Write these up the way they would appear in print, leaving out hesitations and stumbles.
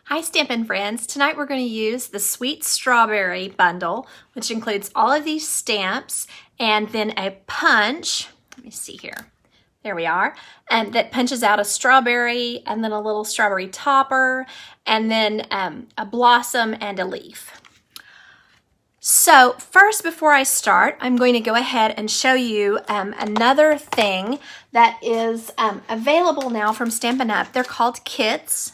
Hi Stampin' friends. Tonight we're going to use the Sweet Strawberry bundle, which includes all of these stamps and then a punch. Let me see here. There we are. And that punches out a strawberry and then a little strawberry topper and then a blossom and a leaf. So first, before I start, I'm going to go ahead and show you another thing that is available now from Stampin' Up. They're called kits.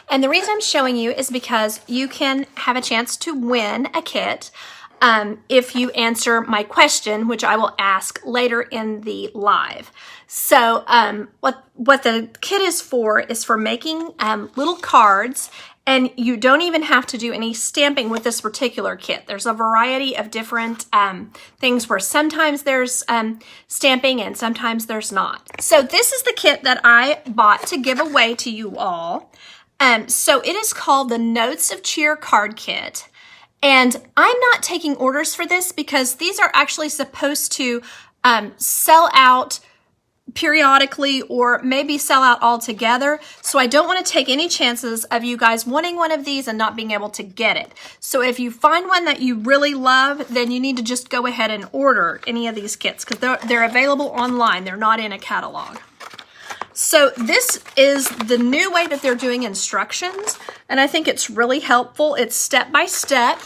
And the reason I'm showing you is because you can have a chance to win a kit if you answer my question, which I will ask later in the live. So what the kit is for making little cards, and you don't even have to do any stamping with this particular kit. There's a variety of different things where sometimes there's stamping and sometimes there's not. So this is the kit that I bought to give away to you all. So it is called the Notes of Cheer card kit. And I'm not taking orders for this because these are actually supposed to sell out periodically or maybe sell out altogether. So I don't want to take any chances of you guys wanting one of these and not being able to get it. So if you find one that you really love, then you need to just go ahead and order any of these kits because they're available online. They're not in a catalog. So this is the new way that they're doing instructions, and I think it's really helpful. It's step by step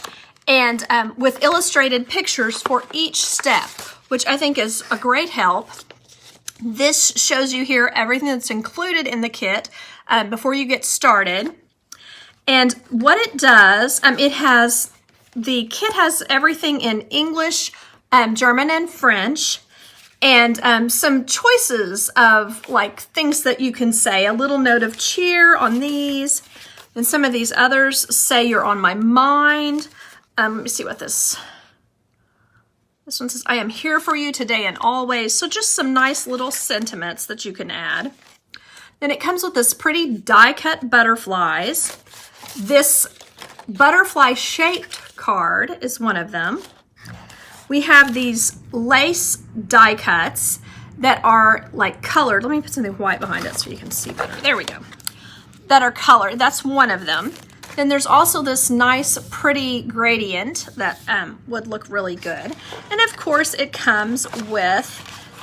and with illustrated pictures for each step, which I think is a great help. This shows you here everything that's included in the kit before you get started. And what it does, the kit has everything in English, German, and French. And some choices of like things that you can say. A little note of cheer on these. And some of these others say you're on my mind. Let me see what this one says. I am here for you today and always. So just some nice little sentiments that you can add. Then it comes with this pretty die-cut butterflies. This butterfly shaped card is one of them. We have these lace die cuts that are like colored. Let me put something white behind it so you can see better. There we go. That are colored. That's one of them. Then there's also this nice pretty gradient that would look really good. And of course it comes with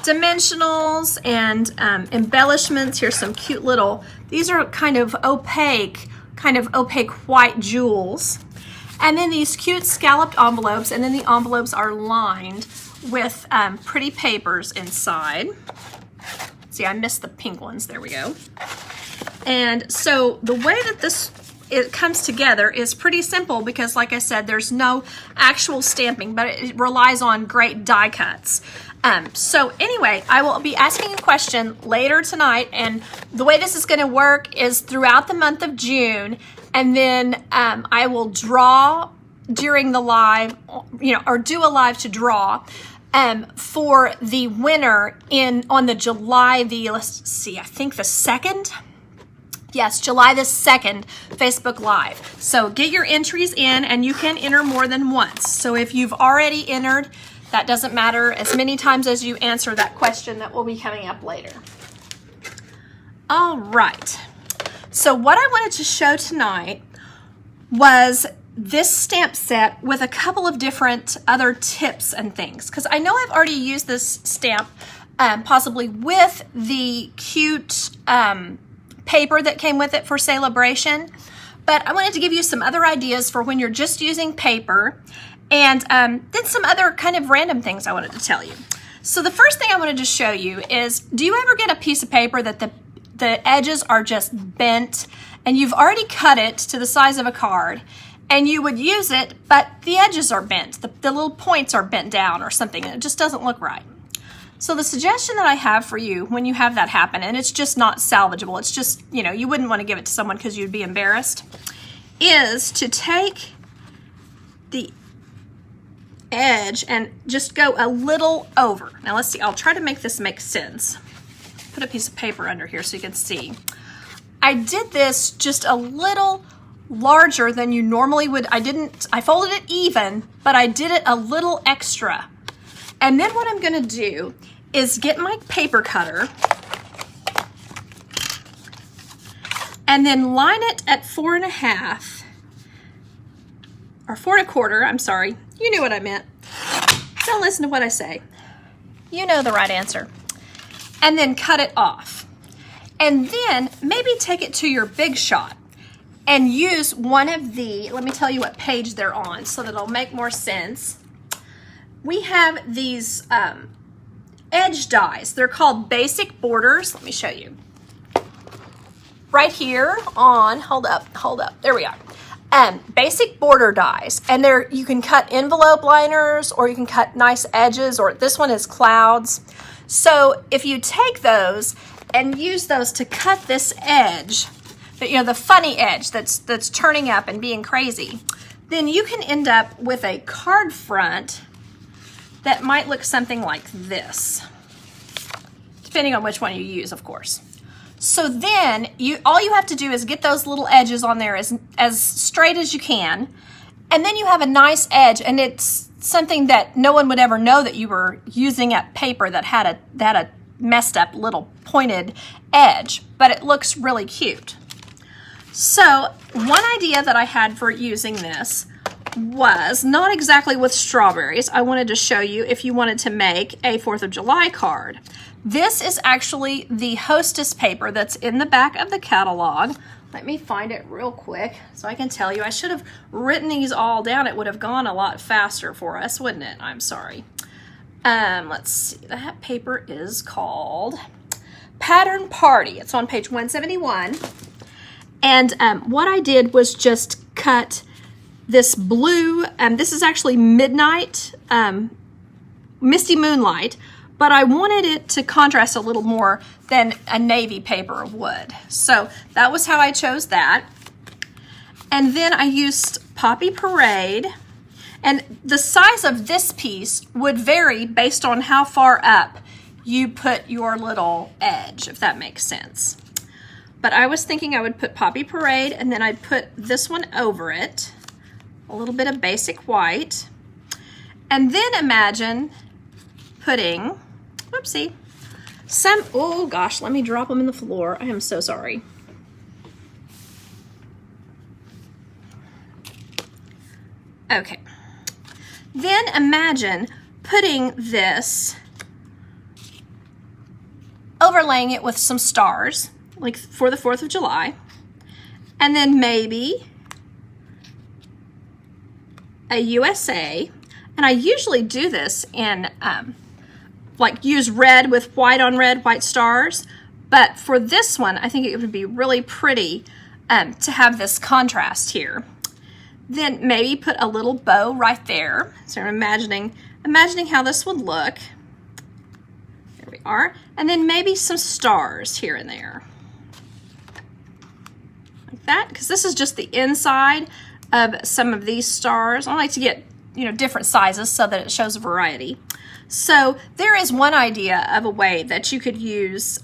dimensionals and embellishments. Here's some cute little, these are kind of opaque white jewels. And then these cute scalloped envelopes, and then the envelopes are lined with pretty papers inside. See, I missed the pink ones. There we go. And so the way that it comes together is pretty simple because, like I said, there's no actual stamping, but it relies on great die cuts. So anyway, I will be asking a question later tonight, and the way this is going to work is throughout the month of June. And then I will draw during the live, or do a live to draw for the winner on the July let's see, I think the 2nd. Yes, July the 2nd Facebook Live. So get your entries in, and you can enter more than once. So if you've already entered, that doesn't matter, as many times as you answer that question that will be coming up later. All right. So what I wanted to show tonight was this stamp set with a couple of different other tips and things. Because I know I've already used this stamp possibly with the cute paper that came with it for celebration. But I wanted to give you some other ideas for when you're just using paper. And then some other kind of random things I wanted to tell you. So the first thing I wanted to show you is, do you ever get a piece of paper that the edges are just bent and you've already cut it to the size of a card and you would use it, but the edges are bent, the little points are bent down or something, and it just doesn't look right. So the suggestion that I have for you when you have that happen, and it's just not salvageable, it's just, you wouldn't want to give it to someone because you'd be embarrassed, is to take the edge and just go a little over. Now let's see, I'll try to make this make sense. Put a piece of paper under here so you can see. I did this just a little larger than you normally would. I folded it even, but I did it a little extra. And then what I'm going to do is get my paper cutter and then line it at 4.5 or 4.25. I'm sorry, you knew what I meant. Don't listen to what I say. You know the right answer. And then cut it off. And then maybe take it to your Big Shot and use one of the, let me tell you what page they're on so that it'll make more sense. We have these edge dies. They're called basic borders. Let me show you. Right here on, hold up, there we are. Basic border dies, and there you can cut envelope liners, or you can cut nice edges, or this one is clouds. So if you take those and use those to cut this edge, the funny edge that's turning up and being crazy, then you can end up with a card front that might look something like this, depending on which one you use, of course. So then all you have to do is get those little edges on there as straight as you can, and then you have a nice edge, and it's something that no one would ever know that you were using a paper that had a messed up little pointed edge, but it looks really cute. So one idea that I had for using this was not exactly with strawberries. I wanted to show you if you wanted to make a 4th of July card. This is actually the hostess paper that's in the back of the catalog. Let me find it real quick so I can tell you. I should have written these all down. It would have gone a lot faster for us, wouldn't it? I'm sorry. Let's see. That paper is called Pattern Party. It's on page 171. And what I did was just cut this blue. This is actually Midnight, Misty Moonlight, but I wanted it to contrast a little more than a navy paper would. So that was how I chose that. And then I used Poppy Parade, and the size of this piece would vary based on how far up you put your little edge, if that makes sense. But I was thinking I would put Poppy Parade, and then I'd put this one over it, a little bit of basic white, and then imagine putting, whoopsie, oh gosh, let me drop them in the floor. I am so sorry. Okay. Then imagine putting this, overlaying it with some stars, like for the 4th of July, and then maybe a USA, and I usually do this in like use red with white on red, white stars, but for this one I think it would be really pretty to have this contrast here. Then maybe put a little bow right there. So I'm imagining how this would look. There we are. And then maybe some stars here and there. Like that, because this is just the inside of some of these stars. I like to get, different sizes so that it shows a variety. So there is one idea of a way that you could use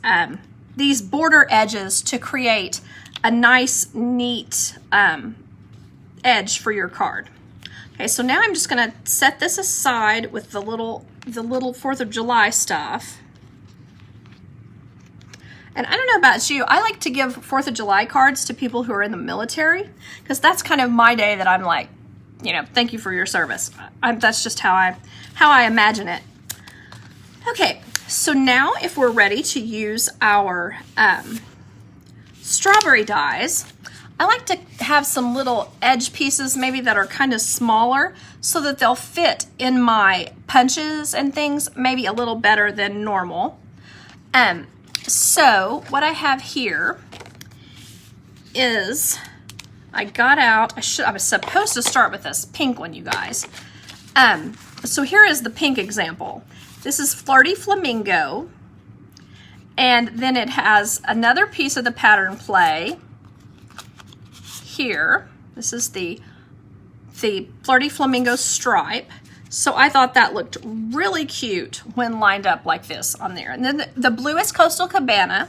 these border edges to create a nice, neat edge for your card. Okay, so now I'm just going to set this aside with the little 4th of July stuff. And I don't know about you, I like to give 4th of July cards to people who are in the military, because that's kind of my day that I'm like, thank you for your service. That's just how I imagine it. Okay, so now if we're ready to use our strawberry dies, I like to have some little edge pieces maybe that are kind of smaller so that they'll fit in my punches and things maybe a little better than normal. So what I have here is I got out, I was supposed to start with this pink one, you guys. So here is the pink example. This is Flirty Flamingo, and then it has another piece of the pattern play here. This is the Flirty Flamingo stripe. So I thought that looked really cute when lined up like this on there. And then the blue is Coastal Cabana,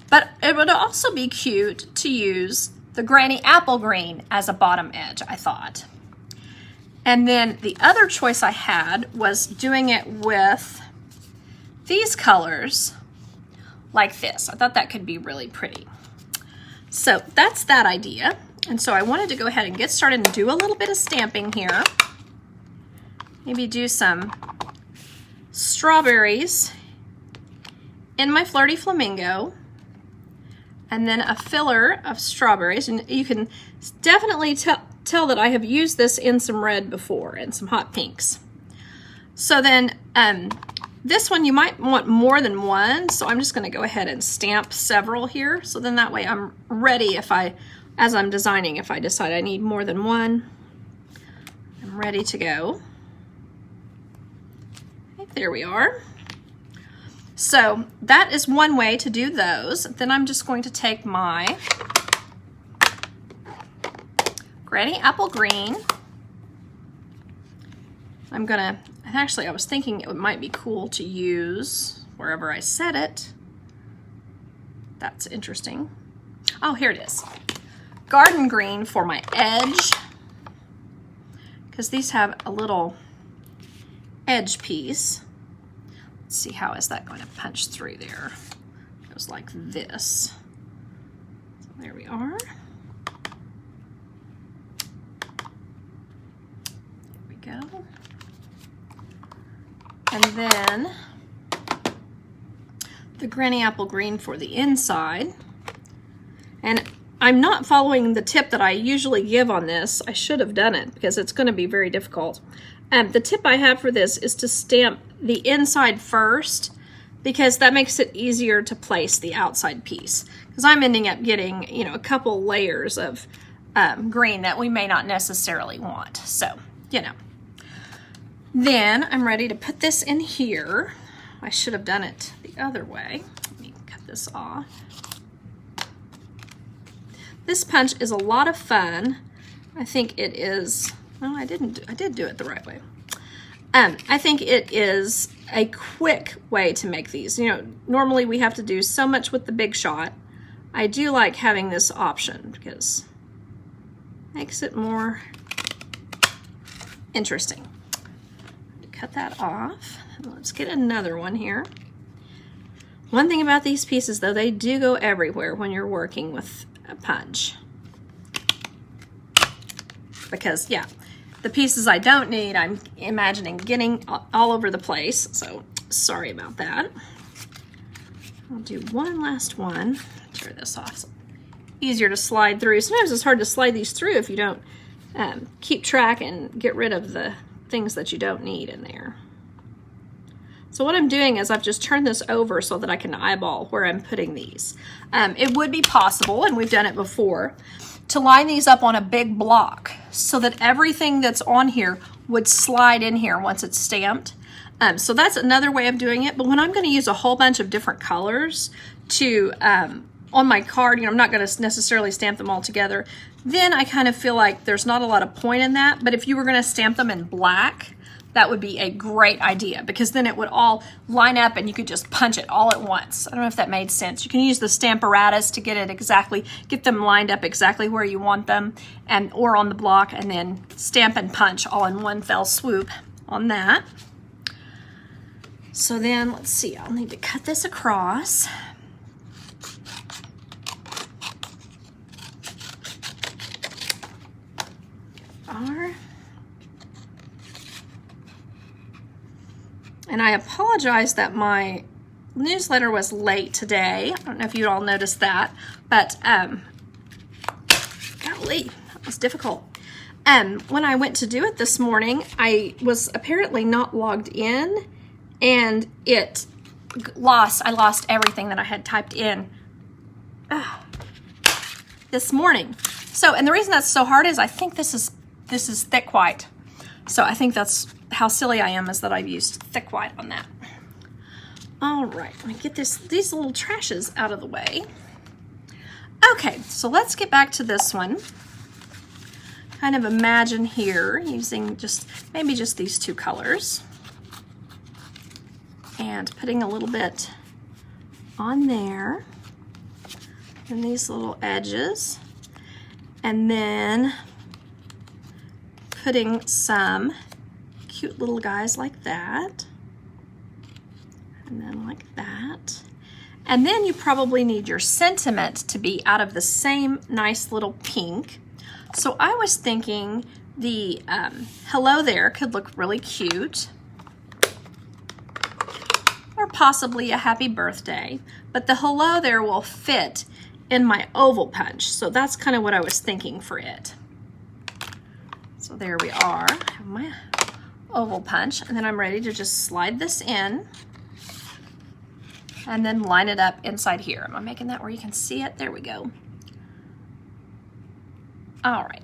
but it would also be cute to use the Granny Apple Green as a bottom edge, I thought. And then the other choice I had was doing it with these colors like this. I thought that could be really pretty. So that's that idea. And so I wanted to go ahead and get started and do a little bit of stamping here. Maybe do some strawberries in my Flirty Flamingo, and then a filler of strawberries. And you can definitely tell that I have used this in some red before and some hot pinks. So then this one you might want more than one, so I'm just going to go ahead and stamp several here, so then that way I'm ready as I'm designing, if I decide I need more than one, I'm ready to go. Okay, there we are. So that is one way to do those. Then I'm just going to take my Granny Apple Green. Actually, I was thinking it might be cool to use wherever I set it. That's interesting. Oh, here it is. Garden Green for my edge, because these have a little edge piece. Let's see, how is that going to punch through there? It goes like this. So there we are. There we go. And then the Granny Apple Green for the inside. And I'm not following the tip that I usually give on this. I should have done it because it's going to be very difficult. The tip I have for this is to stamp the inside first, because that makes it easier to place the outside piece. Because I'm ending up getting, you know, a couple layers of green that we may not necessarily want. So, you know. Then I'm ready to put this in here. I should have done it the other way. Let me cut this off. This punch is a lot of fun. I think it is, well, I did do it the right way. I think it is a quick way to make these. You know, normally we have to do so much with the Big Shot. I do like having this option because it makes it more interesting. Cut that off. Let's get another one here. One thing about these pieces, though, they do go everywhere when you're working with a punch. Because, yeah, the pieces I don't need, I'm imagining getting all over the place. So, sorry about that. I'll do one last one. Tear this off. So easier to slide through. Sometimes it's hard to slide these through if you don't keep track and get rid of the things that you don't need in there. So what I'm doing is I've just turned this over so that I can eyeball where I'm putting these. It would be possible, and we've done it before, to line these up on a big block so that everything that's on here would slide in here once it's stamped. So that's another way of doing it. But when I'm going to use a whole bunch of different colors to on my card, you know, I'm not going to necessarily stamp them all together, then I kind of feel like there's not a lot of point in that. But if you were going to stamp them in black, that would be a great idea, because then it would all line up and you could just punch it all at once. I don't know if that made sense. You can use the Stamparatus to get them lined up exactly where you want them, or on the block, and then stamp and punch all in one fell swoop on that. So then, let's see, I'll need to cut this across. And I apologize that my newsletter was late today. I don't know if you all noticed that, but golly, that was difficult. When I went to do it this morning, I was apparently not logged in, and I lost everything that I had typed in this morning. So, and the reason that's so hard is I think this is thick white. So I think that's how silly I am, is that I've used thick white on that. All right, let me get these little trashes out of the way. Okay, so let's get back to this one. Kind of imagine here using maybe just these two colors and putting a little bit on there and these little edges, and then putting some cute little guys like that, and then like that. And then you probably need your sentiment to be out of the same nice little pink. So I was thinking the hello there could look really cute, or possibly a happy birthday, but the hello there will fit in my oval punch. So that's kind of what I was thinking for it. So there we are, I have my oval punch, and then I'm ready to just slide this in and then line it up inside here. Am I making that where you can see it? There we go. All right,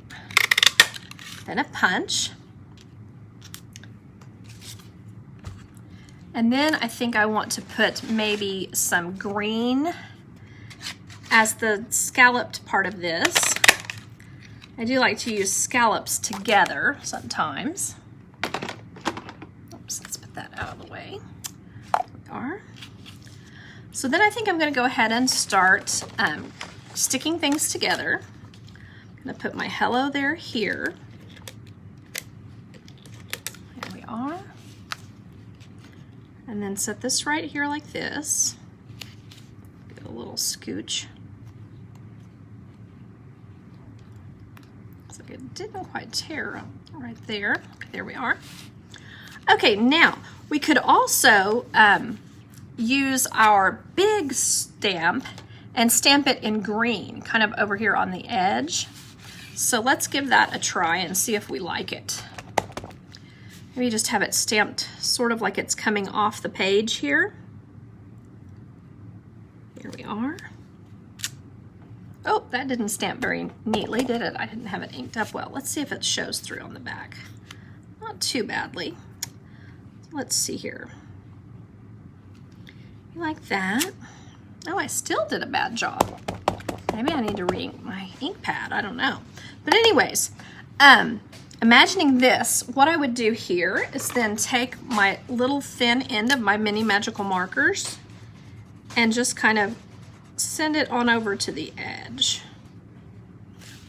then a punch. And then I think I want to put maybe some green as the scalloped part of this. I do like to use scallops together sometimes. Oops, let's put that out of the way. There we are. So then I think I'm going to go ahead and start sticking things together. I'm going to put my hello there here. There we are. And then set this right here like this. Get a little scooch. Looks like it didn't quite tear right there. Okay, there we are. Okay, now we could also use our big stamp and stamp it in green, kind of over here on the edge. So let's give that a try and see if we like it. Maybe just have it stamped sort of like it's coming off the page here. Here we are. Oh, that didn't stamp very neatly, did it? I didn't have it inked up well. Let's see if it shows through on the back. Not too badly. Let's see here. Like that. Oh, I still did a bad job. Maybe I need to re-ink my ink pad. I don't know. But anyways, imagining this, what I would do here is then take my little thin end of my mini magical markers and just kind of send it on over to the edge.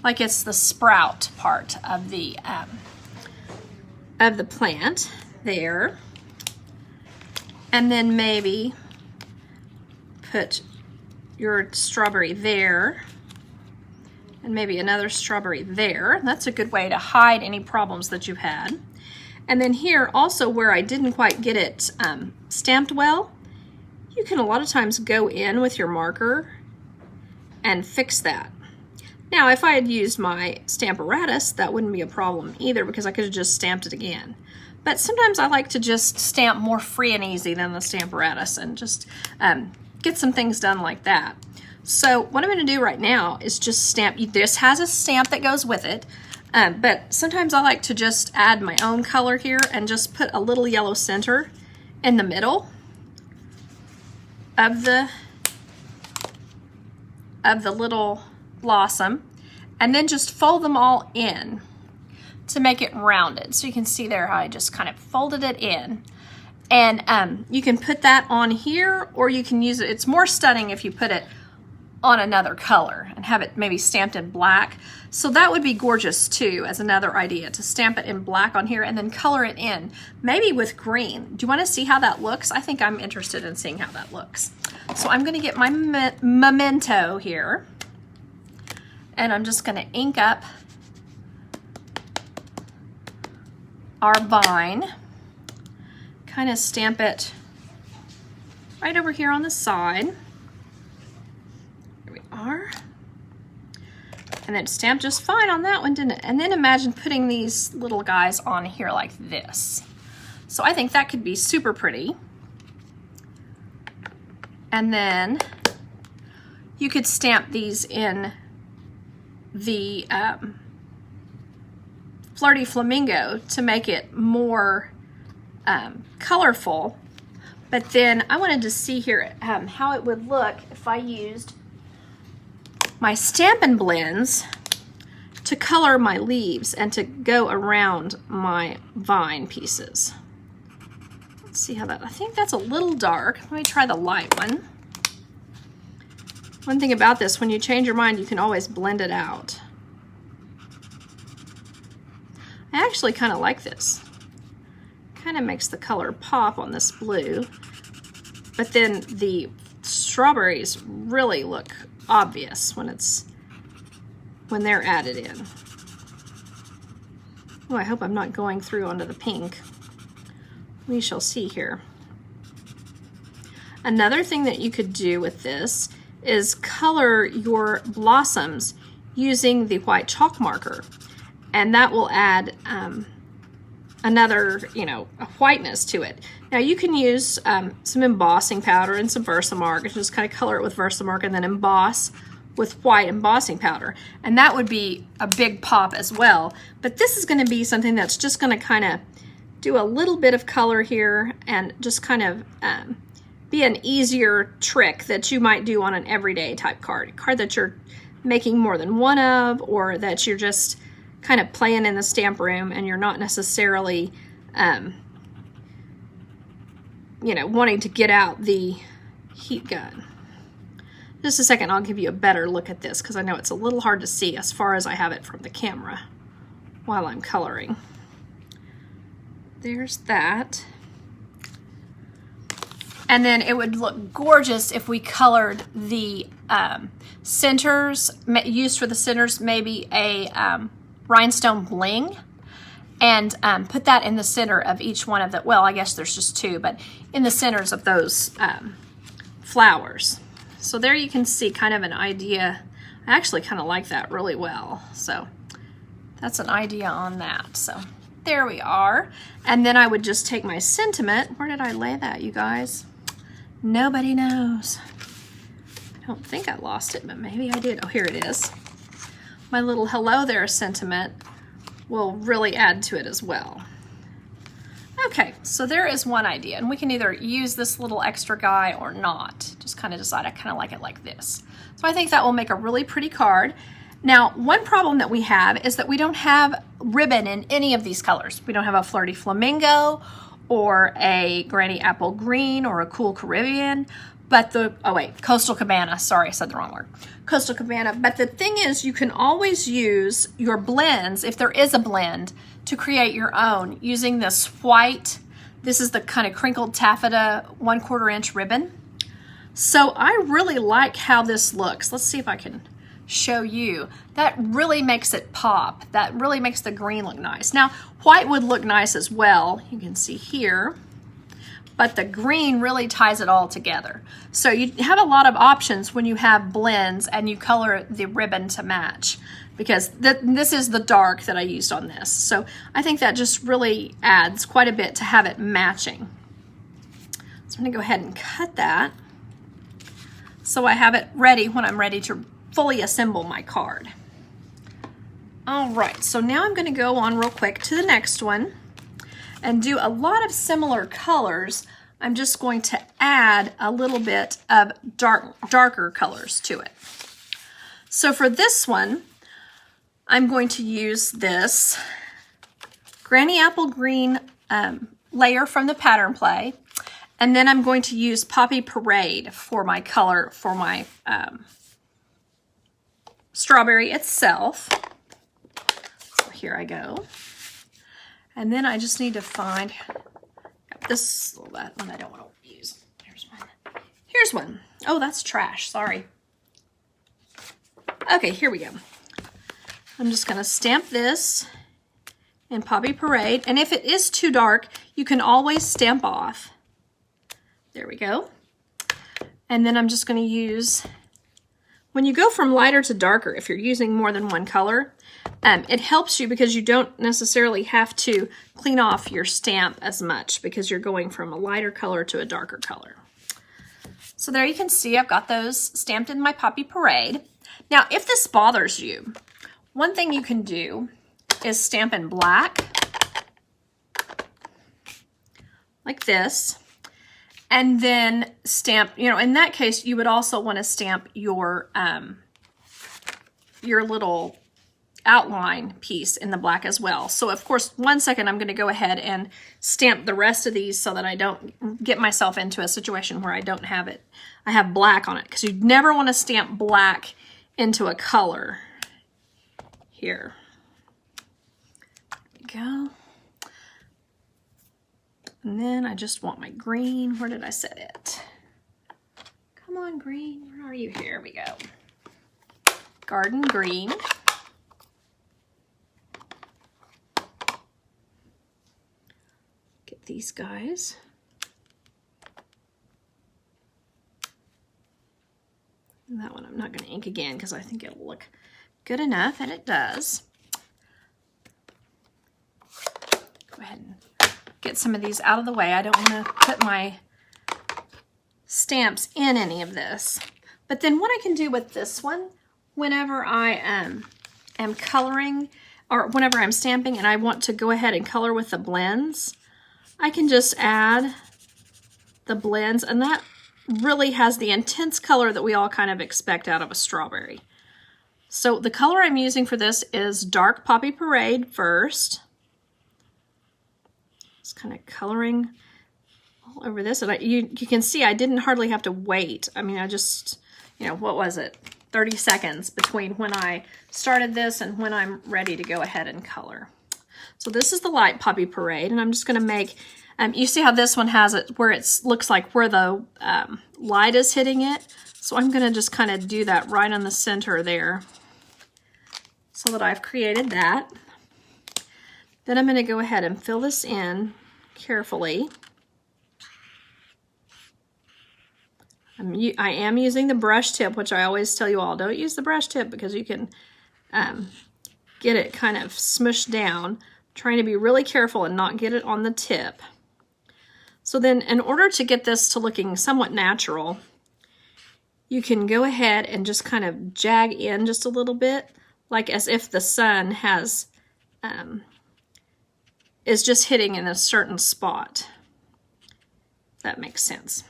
Like it's the sprout part of the plant there. And then maybe put your strawberry there, and maybe another strawberry there. That's a good way to hide any problems that you've had. And then here also where I didn't quite get it stamped well, you can a lot of times go in with your marker and fix that. Now if I had used my Stamparatus, that wouldn't be a problem either because I could have just stamped it again. But sometimes I like to just stamp more free and easy than the Stamparatus and just get some things done like that. So what I'm going to do right now is just stamp. This has a stamp that goes with it, but sometimes I like to just add my own color here and just put a little yellow center in the middle of the little blossom, and then just fold them all in to make it rounded. So you can see there how I just kind of folded it in. And you can put that on here, or you can use it. It's more stunning if you put it on another color and have it maybe stamped in black. So that would be gorgeous too, as another idea, to stamp it in black on here and then color it in, maybe with green. Do you want to see how that looks? I think I'm interested in seeing how that looks. So I'm going to get my memento here, and I'm just going to ink up our vine. Kind of stamp it right over here on the side. There we are. And it stamped just fine on that one, didn't it? And then imagine putting these little guys on here like this. So I think that could be super pretty. And then you could stamp these in the Flirty Flamingo to make it more colorful. But then I wanted to see here how it would look if I used my Stampin' blends to color my leaves and to go around my vine pieces. Let's see how that, I think that's a little dark. Let me try the light one. One thing about this, when you change your mind, you can always blend it out. I actually kind of like this. Kind of makes the color pop on this blue, but then the strawberries really look obvious when they're added in. Oh, I hope I'm not going through onto the pink. We shall see here. Another thing that you could do with this is color your blossoms using the white chalk marker, and that will add another, a whiteness to it. Now you can use some embossing powder and some Versamark, and just kind of color it with Versamark and then emboss with white embossing powder, and that would be a big pop as well. But this is going to be something that's just going to kind of do a little bit of color here and just kind of be an easier trick that you might do on an everyday type card, a card that you're making more than one of, or that you're just kind of playing in the stamp room and you're not necessarily wanting to get out the heat gun. Just a second, I'll give you a better look at this because I know it's a little hard to see as far as I have it from the camera while I'm coloring. There's that. And then it would look gorgeous if we colored the centers, used for the centers, maybe a rhinestone bling, and put that in the center of each one of the, well, I guess there's just two, but in the centers of those flowers. So there you can see kind of an idea. I actually kind of like that really well. So that's an idea on that. So there we are. And then I would just take my sentiment. Where did I lay that, you guys? Nobody knows. I don't think I lost it, but maybe I did. Oh, here it is. My little hello there sentiment will really add to it as well. Okay, so there is one idea, and we can either use this little extra guy or not. Just kind of decide I kind of like it like this. So I think that will make a really pretty card. Now, one problem that we have is that we don't have ribbon in any of these colors. We don't have a Flirty Flamingo or a Granny Apple Green or a Cool Caribbean, but Coastal Cabana. Sorry, I said the wrong word. Coastal Cabana. But the thing is, you can always use your blends, if there is a blend, to create your own using this white, this is the kind of crinkled taffeta 1/4 inch ribbon. So I really like how this looks. Let's see if I can show you. That really makes it pop. That really makes the green look nice. Now, white would look nice as well. You can see here. But the green really ties it all together. So you have a lot of options when you have blends and you color the ribbon to match, because this is the dark that I used on this. So I think that just really adds quite a bit to have it matching. So I'm gonna go ahead and cut that so I have it ready when I'm ready to fully assemble my card. All right, so now I'm gonna go on real quick to the next one and do a lot of similar colors. I'm just going to add a little bit of darker colors to it. So for this one, I'm going to use this Granny Apple Green layer from the Pattern Play, and then I'm going to use Poppy Parade for my color for my strawberry itself. So here I go. And then I just need to find this, that one I don't want to use. Here's one. Here's one. Oh, that's trash. Sorry. Okay, here we go. I'm just going to stamp this in Poppy Parade. And if it is too dark, you can always stamp off. There we go. And then I'm just going to use, when you go from lighter to darker, if you're using more than one color, it helps you because you don't necessarily have to clean off your stamp as much because you're going from a lighter color to a darker color. So there you can see I've got those stamped in my Poppy Parade. Now, if this bothers you, one thing you can do is stamp in black, like this, and then stamp, in that case, you would also want to stamp your little outline piece in the black as well. So of course, 1 second, I'm going to go ahead and stamp the rest of these so that I don't get myself into a situation where I don't have it. I have black on it, because you never want to stamp black into a color. Here we go. And then I just want my green. Where did I set it? Come on, green. Where are you? Here we go. Garden green. Get these guys. And that one I'm not going to ink again because I think it'll look good enough, and it does. Go ahead and get some of these out of the way. I don't want to put my stamps in any of this. But then what I can do with this one, whenever I am coloring, or whenever I'm stamping and I want to go ahead and color with the blends, I can just add the blends, and that really has the intense color that we all kind of expect out of a strawberry. So the color I'm using for this is Dark Poppy Parade first. Just kind of coloring all over this. And you can see I didn't hardly have to wait. I mean, I just, you know, what was it? 30 seconds between when I started this and when I'm ready to go ahead and color. So this is the Light Poppy Parade, and I'm just going to make, you see how this one has it where it looks like where the light is hitting it. So I'm going to just kind of do that right on the center there so that I've created that. Then I'm going to go ahead and fill this in carefully. I am using the brush tip, which I always tell you all, don't use the brush tip because you can get it kind of smushed down. Trying to be really careful and not get it on the tip. So then in order to get this to looking somewhat natural, you can go ahead and just kind of jag in just a little bit, like as if the sun has is just hitting in a certain spot. That makes sense.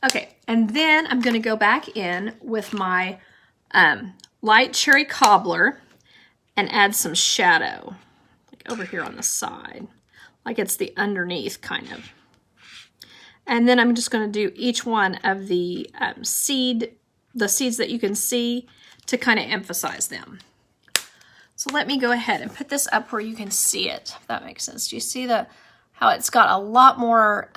Okay, and then I'm going to go back in with my light cherry cobbler and add some shadow, like over here on the side, like it's the underneath kind of. And then I'm just going to do each one of the seeds that you can see to kind of emphasize them. So let me go ahead and put this up where you can see it, if that makes sense. Do you see how it's got a lot more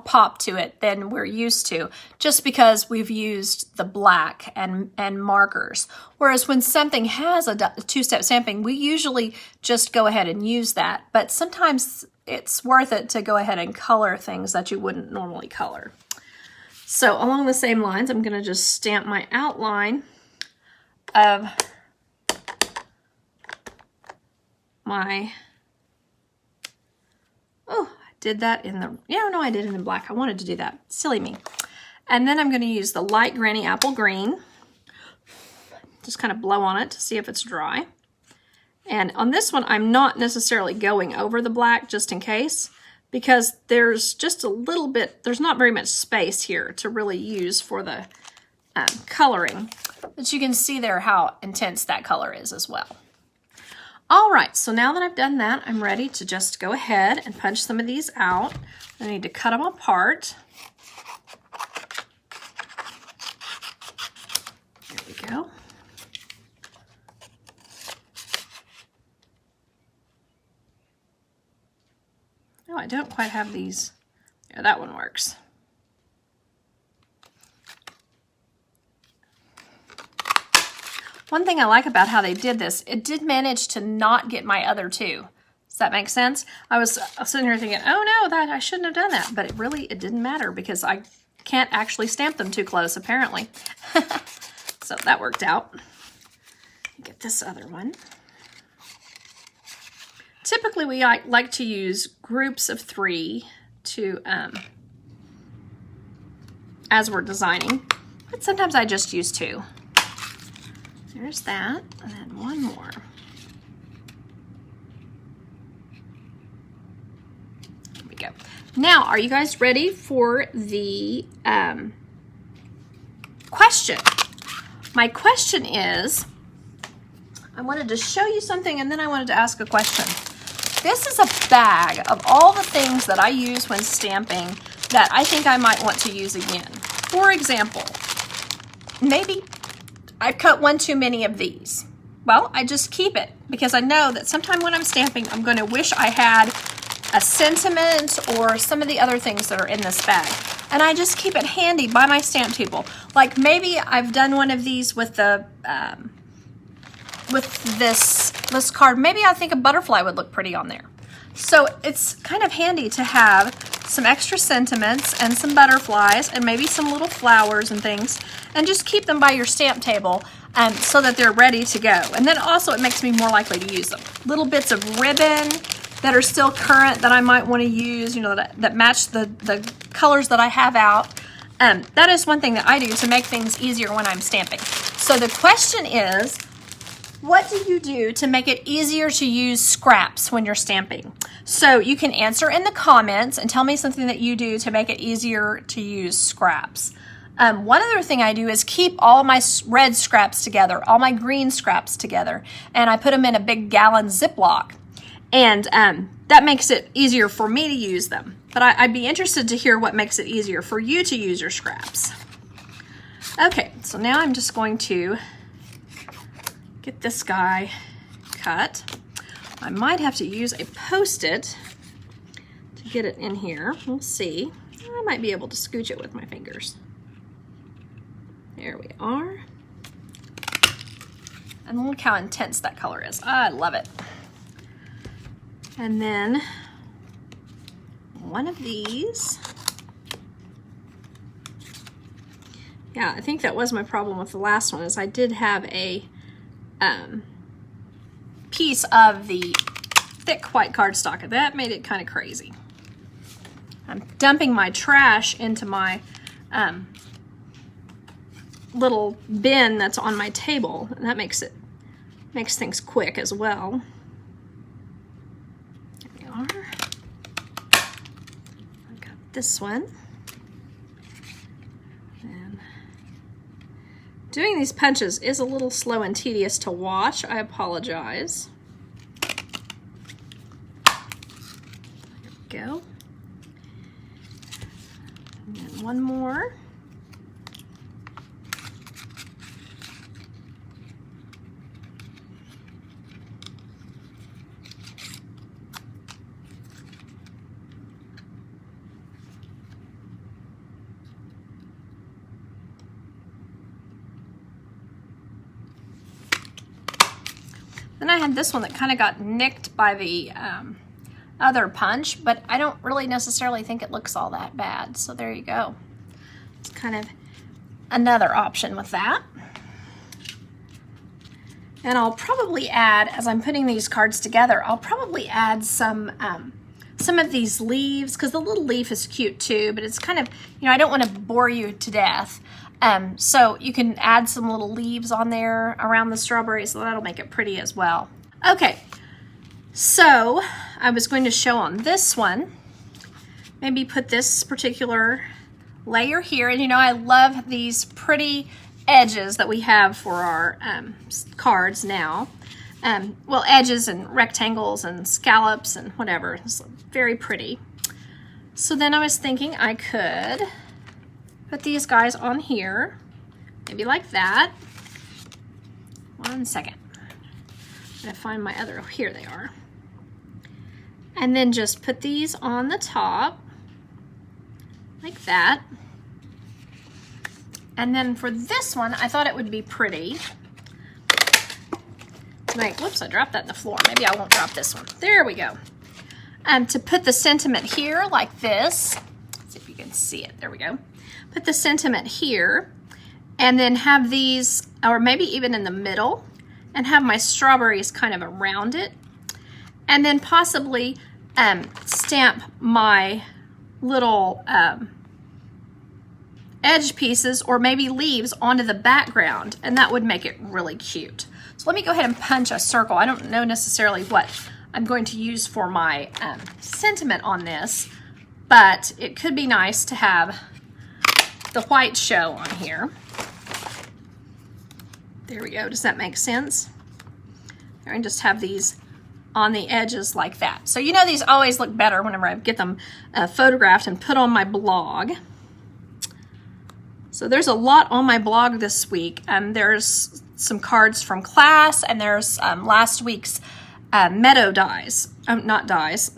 pop to it than we're used to, just because we've used the black and markers. Whereas when something has a two-step stamping, we usually just go ahead and use that. But sometimes it's worth it to go ahead and color things that you wouldn't normally color. So along the same lines, I'm going to just stamp my outline of my, did that in the, yeah, no, I did it in black. I wanted to do that. Silly me. And then I'm going to use the light Granny Apple Green. Just kind of blow on it to see if it's dry. And on this one, I'm not necessarily going over the black just in case, because there's just a little bit, there's not very much space here to really use for the coloring. But you can see there how intense that color is as well. All right, so now that I've done that, I'm ready to just go ahead and punch some of these out. I need to cut them apart. There we go. No, I don't quite have these. Yeah, that one works. One thing I like about how they did this, it did manage to not get my other two. Does that make sense? I was sitting here thinking, oh no, I shouldn't have done that. But it didn't matter because I can't actually stamp them too close, apparently. So that worked out. Get this other one. Typically, we like to use groups of 3 to, as we're designing. But sometimes I just use 2. There's that, and then one more. There we go. Now, are you guys ready for the question? My question is, I wanted to show you something and then I wanted to ask a question. This is a bag of all the things that I use when stamping that I think I might want to use again. For example, maybe I've cut one too many of these. Well, I just keep it because I know that sometime when I'm stamping, I'm going to wish I had a sentiment or some of the other things that are in this bag. And I just keep it handy by my stamp table. Like maybe I've done one of these with the with this list card. Maybe I think a butterfly would look pretty on there. So it's kind of handy to have some extra sentiments and some butterflies and maybe some little flowers and things, and just keep them by your stamp table so that they're ready to go. And then also it makes me more likely to use them. Little bits of ribbon that are still current that I might want to use, you know, that match the colors that I have out. That is one thing that I do to make things easier when I'm stamping. So the question is, what do you do to make it easier to use scraps when you're stamping? So you can answer in the comments and tell me something that you do to make it easier to use scraps. One other thing I do is keep all my red scraps together, all my green scraps together, and I put them in a big gallon Ziploc. And that makes it easier for me to use them. But I'd be interested to hear what makes it easier for you to use your scraps. Okay, so now I'm just going to get this guy cut. I might have to use a Post-it to get it in here. We'll see. I might be able to scooch it with my fingers. There we are. And look how intense that color is. I love it. And then one of these. Yeah, I think that was my problem with the last one, is I did have a piece of the thick white cardstock, and that made it kind of crazy. I'm dumping my trash into my little bin that's on my table, and that makes things quick as well. There we are. I got this one. Doing these punches is a little slow and tedious to watch. I apologize. There we go. And then one more. Then I had this one that kind of got nicked by the other punch, but I don't really necessarily think it looks all that bad. So there you go. It's kind of another option with that. And I'll probably add, as I'm putting these cards together, I'll probably add some of these leaves, because the little leaf is cute too, but it's kind of, you know, I don't want to bore you to death. So you can add some little leaves on there around the strawberries, so that'll make it pretty as well. Okay, so I was going to show on this one, maybe put this particular layer here, and you know I love these pretty edges that we have for our cards now. Well, edges and rectangles and scallops and whatever. It's very pretty. So then I was thinking I could put these guys on here, maybe like that. One second. I'm gonna find my other, here they are. And then just put these on the top, like that. And then for this one, I thought it would be pretty. Like, whoops, I dropped that in the floor. Maybe I won't drop this one. There we go. To put the sentiment here like this. Let's see if you can see it. There we go. Put the sentiment here, and then have these, or maybe even in the middle, and have my strawberries kind of around it. And then possibly stamp my little edge pieces or maybe leaves onto the background, and that would make it really cute. So let me go ahead and punch a circle. I don't know necessarily what I'm going to use for my sentiment on this, but it could be nice to have the white show on here. There we go. Does that make sense? And just have these on the edges like that. So you know these always look better whenever I get them photographed and put on my blog. So there's a lot on my blog this week. There's some cards from class, and there's last week's meadow dies. Not dies.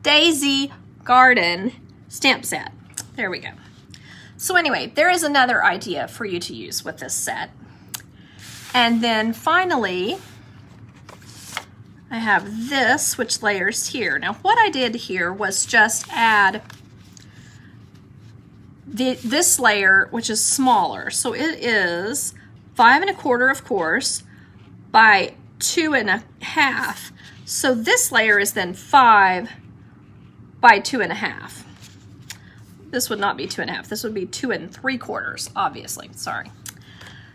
Daisy Garden stamp set. There we go. So anyway, there is another idea for you to use with this set. And then finally, I have this, which layers here. Now what I did here was just add this layer, which is smaller. So it is 5 1/4, of course, by 2 1/2. So this layer is then 5 by 2 1/2. This would not be 2 1/2. This would be 2 3/4, obviously. Sorry.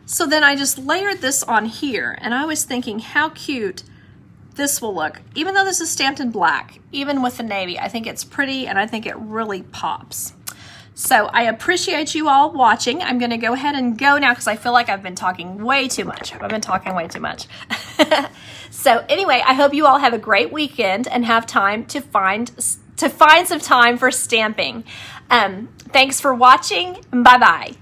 So then I just layered this on here, and I was thinking how cute this will look. Even though this is stamped in black, even with the navy, I think it's pretty and I think it really pops. So I appreciate you all watching. I'm gonna go ahead and go now because I feel like I've been talking way too much. I've been talking way too much. So anyway, I hope you all have a great weekend and have time to find some time for stamping. Thanks for watching. Bye-bye.